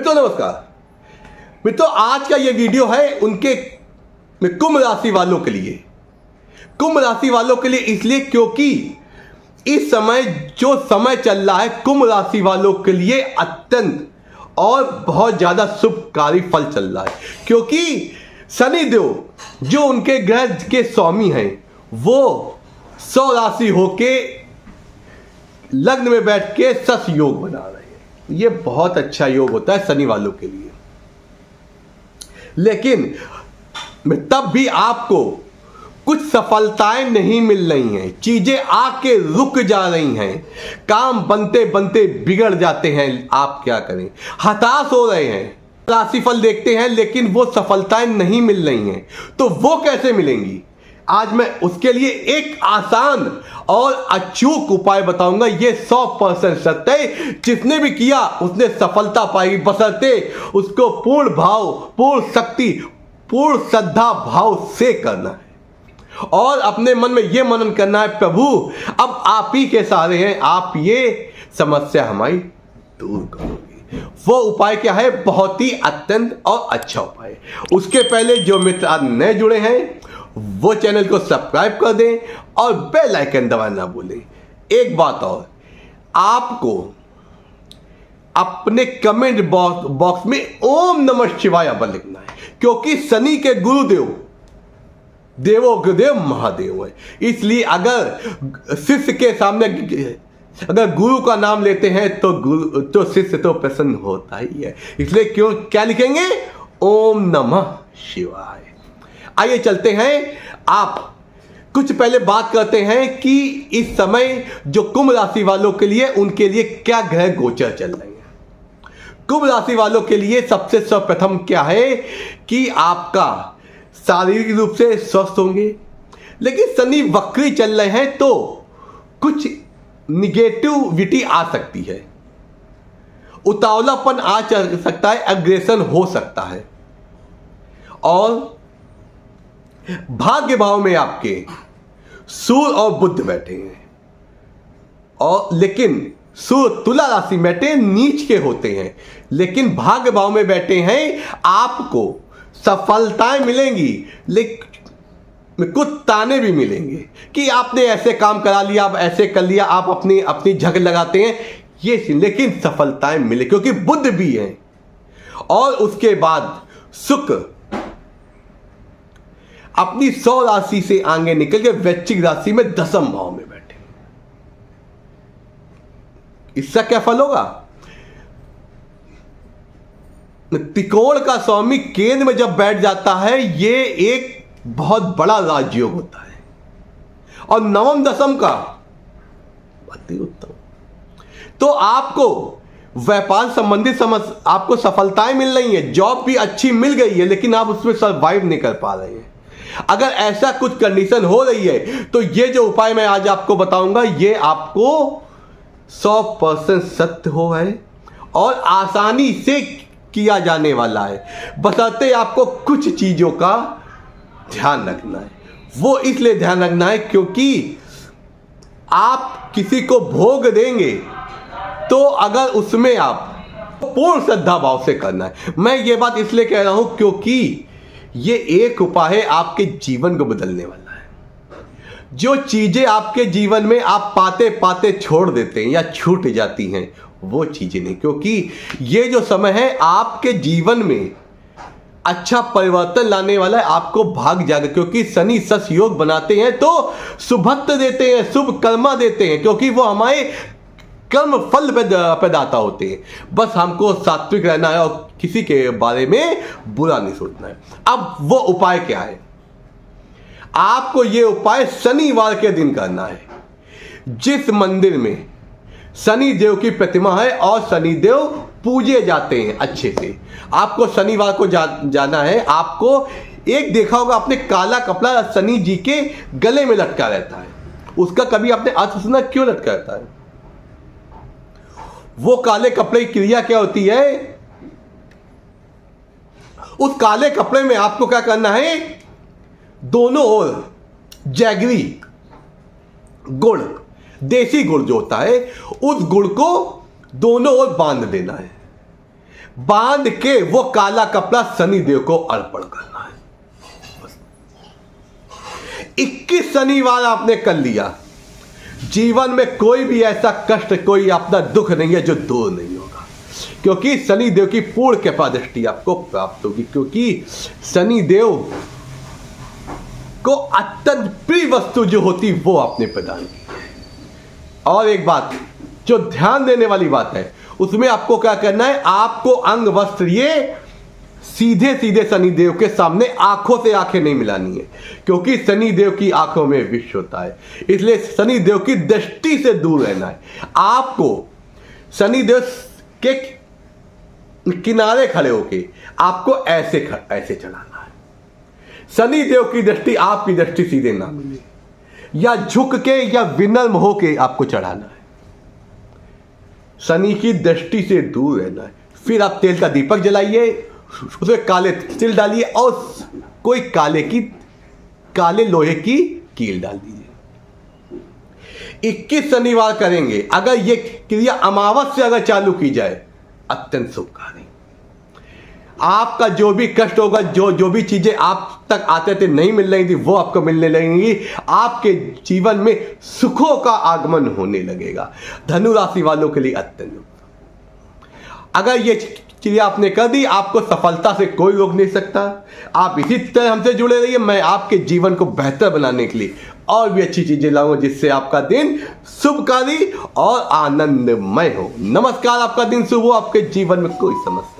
मित्रों नमस्कार। मित्रों आज का ये वीडियो है उनके कुंभ राशि वालों के लिए। कुंभ राशि वालों के लिए इसलिए क्योंकि इस समय जो समय चल रहा है कुंभ राशि वालों के लिए अत्यंत और बहुत ज्यादा शुभकारी फल चल रहा है, क्योंकि शनि देव जो उनके ग्रह के स्वामी हैं वो 100 राशि होके लग्न में बैठ के सस योग बना रहे हैं। ये बहुत अच्छा योग होता है शनि वालों के लिए। लेकिन तब भी आपको कुछ सफलताएं नहीं मिल रही हैं, चीजें आके रुक जा रही हैं, काम बनते बनते बिगड़ जाते हैं। आप क्या करें, हताश हो रहे हैं, राशिफल देखते हैं लेकिन वो सफलताएं नहीं मिल रही हैं। तो वो कैसे मिलेंगी, आज मैं उसके लिए एक आसान और अचूक उपाय बताऊंगा। ये 100% सत्य है, जिसने भी किया उसने सफलता पाई, बशर्ते उसको पूर्ण भाव, पूर्ण शक्ति, पूर्ण श्रद्धा भाव से करना है और अपने मन में यह मनन करना है, प्रभु अब आप ही के सहारे हैं, आप ये समस्या हमारी दूर करोगे। वो उपाय क्या है, बहुत ही अत्यंत और अच्छा उपाय। उसके पहले जो मित्र आज नए जुड़े हैं वो चैनल को सब्सक्राइब कर दें और बेल आइकन दबाना ना भूलें। एक बात और, आपको अपने कमेंट बॉक्स में ओम नमः शिवाय अवश्य लिखना है, क्योंकि शनि के गुरुदेव देवों के देव महादेव है। इसलिए अगर शिष्य के सामने अगर गुरु का नाम लेते हैं तो शिष्य तो प्रसन्न होता ही है। इसलिए क्या लिखेंगे, ओम नमः शिवाय। आइए चलते हैं, आप कुछ पहले बात करते हैं कि इस समय जो कुंभ राशि वालों के लिए उनके लिए क्या ग्रह गोचर चल रहे हैं। कुंभ राशि वालों के लिए सबसे सर्वप्रथम क्या है कि आपका शारीरिक रूप से स्वस्थ होंगे, लेकिन शनि वक्री चल रहे हैं तो कुछ निगेटिविटी आ सकती है, उतावलापन आ सकता है, अग्रेशन हो सकता है। और भाग्य भाव में आपके सूर्य और बुध बैठे हैं, और लेकिन सूर्य तुला राशि में बैठे नीच के होते हैं, लेकिन भाग्य भाव में बैठे हैं। आपको सफलताएं मिलेंगी लेकिन कुछ ताने भी मिलेंगे कि आपने ऐसे काम करा लिया, आप ऐसे कर लिया, आप अपनी झग लगाते हैं ये, लेकिन सफलताएं मिले क्योंकि बुध भी है। और उसके बाद शुक्र अपनी 100 राशि से आगे निकल के वृश्चिक राशि में 10वें भाव में बैठे। इसका क्या फल होगा, त्रिकोण का स्वामी केंद्र में जब बैठ जाता है ये एक बहुत बड़ा राजयोग होता है, और नवम दशम का अति उत्तम। तो आपको व्यापार संबंधित आपको सफलताएं मिल रही हैं, जॉब भी अच्छी मिल गई है लेकिन आप उसमें सर्वाइव नहीं कर पा रहे हैं। अगर ऐसा कुछ कंडीशन हो रही है तो ये जो उपाय मैं आज आपको बताऊंगा ये आपको 100% सत्य हो है और आसानी से किया जाने वाला है, बशर्ते आपको कुछ चीजों का ध्यान रखना है। वो इसलिए ध्यान रखना है क्योंकि आप किसी को भोग देंगे तो अगर उसमें आप पूर्ण श्रद्धा भाव से करना है। मैं ये बात इसलिए कह रहा हूं क्योंकि ये एक उपाय है आपके जीवन को बदलने वाला है। जो चीजें आपके जीवन में आप पाते पाते छोड़ देते हैं या छूट जाती हैं वो चीजें नहीं, क्योंकि ये जो समय है आपके जीवन में अच्छा परिवर्तन लाने वाला है। आपको भाग जाएगा क्योंकि शनि सस योग बनाते हैं तो शुभत्व देते हैं, शुभ कर्मा देते हैं, क्योंकि वो हमारे कर्म फल प्रदाता होते हैं। बस हमको सात्विक रहना है और किसी के बारे में बुरा नहीं सोचना है। अब वो उपाय क्या है, आपको ये उपाय शनिवार के दिन करना है। जिस मंदिर में शनि देव की प्रतिमा है और शनि देव पूजे जाते हैं अच्छे से, आपको शनिवार को जाना है। आपको एक देखा होगा आपने, काला कपड़ा शनि जी के गले में लटका रहता है, उसका कभी आपने अर्थ सुना क्यों लटका रहता है? वो काले कपड़े की क्रिया क्या होती है, उस काले कपड़े में आपको क्या करना है, दोनों ओर जैगरी गुड़, देसी गुड़ जो होता है उस गुड़ को दोनों ओर बांध देना है। बांध के वो काला कपड़ा शनिदेव को अर्पण करना है। 21 शनिवार आपने कर लिया, जीवन में कोई भी ऐसा कष्ट, कोई अपना दुख नहीं है जो दूर नहीं होगा, क्योंकि शनिदेव की पूर्ण कृपा दृष्टि आपको प्राप्त होगी, क्योंकि शनिदेव को अत्यंत प्रिय वस्तु जो होती वो आपने प्रदान की है। और एक बात जो ध्यान देने वाली बात है, उसमें आपको क्या करना है, आपको अंग वस्त्र ये सीधे सीधे शनिदेव के सामने आंखों से आंखें नहीं मिलानी है, क्योंकि शनिदेव की आंखों में विष होता है, इसलिए शनिदेव की दृष्टि से दूर रहना है। आपको शनिदेव के किनारे खड़े होके आपको ऐसे चढ़ाना है। शनिदेव की दृष्टि आपकी दृष्टि सीधे ना मिले, या झुक के या विनम्र होके आपको चढ़ाना है। शनि की दृष्टि से दूर रहना है। फिर आप तेल का दीपक जलाइए, उसमें काले तिल डालिए और कोई काले लोहे की कील डाल दीजिए। 21 शनिवार करेंगे। अगर ये क्रिया अमावस से अगर चालू की जाए, अत्यंत शुभकारी। आपका जो भी कष्ट होगा, जो भी चीजें आप तक आते थे नहीं मिल रही थी, वो आपको मिलने लगेंगी। आपके जीवन में सुखों का आगमन होने लगेगा। धनु राशि वालों के लिए अत्यंत, अगर ये क्रिया आपने कर दी, आपको सफलता से कोई रोक नहीं सकता। आप इसी तरह हमसे जुड़े रहिए। मैं आपके जीवन को बेहतर बनाने के लिए और भी अच्छी चीजें लाऊंगा, जिससे आपका दिन शुभकारी और आनंदमय हो। नमस्कार, आपका दिन शुभ हो, आपके जीवन में कोई समस्या